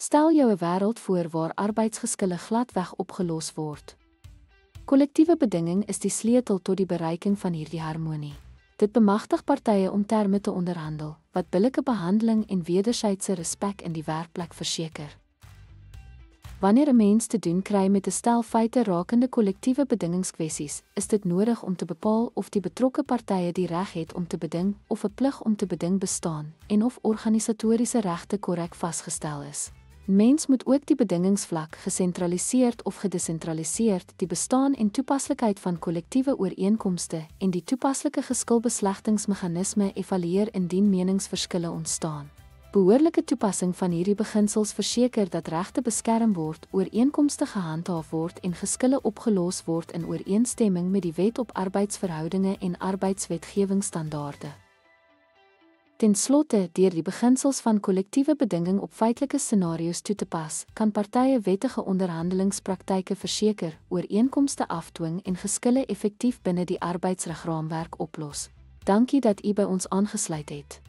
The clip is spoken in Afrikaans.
Stel jou 'n wêreld voor waar arbeidsgeskille gladweg opgelos word. Kollektiewe bedinging is die sleutel tot die bereiking van hierdie harmonie. Dit bemagtig partye om terme te onderhandel, wat billike behandeling en wederwysige respek in die werkplek verseker. Wanneer 'n mens te doen kry met 'n stel feite rakende kollektiewe bedingingskwessies, is dit nodig om te bepaal of die betrokke partye die reg het om te beding of 'n plig om te beding bestaan en of organisatoriese regte korrek vasgestel is. Mens moet ook die bedingingsvlak gesentraliseerd of gedesentraliseerd, die bestaan en toepaslikheid van kollektiewe ooreenkomste en die toepaslike geskilbeslegtingsmeganisme evalueer indien meningsverskille ontstaan. Behoorlike toepassing van hierdie beginsels verseker dat regte beskerm word, ooreenkomste gehandhaaf word en geskille opgelos word in ooreenstemming met die Wet op Arbeidsverhoudinge en arbeidswetgewingsstandaarde. Ten slotte, deur die beginsels van kollektiewe bedinging op feitelike scenario's toe te pas, kan partye wettige onderhandelingspraktyke verseker, ooreenkomste afdwing en geskille effektief binne die arbeidsregraamwerk oplos. Dankie dat u by ons aangesluit het.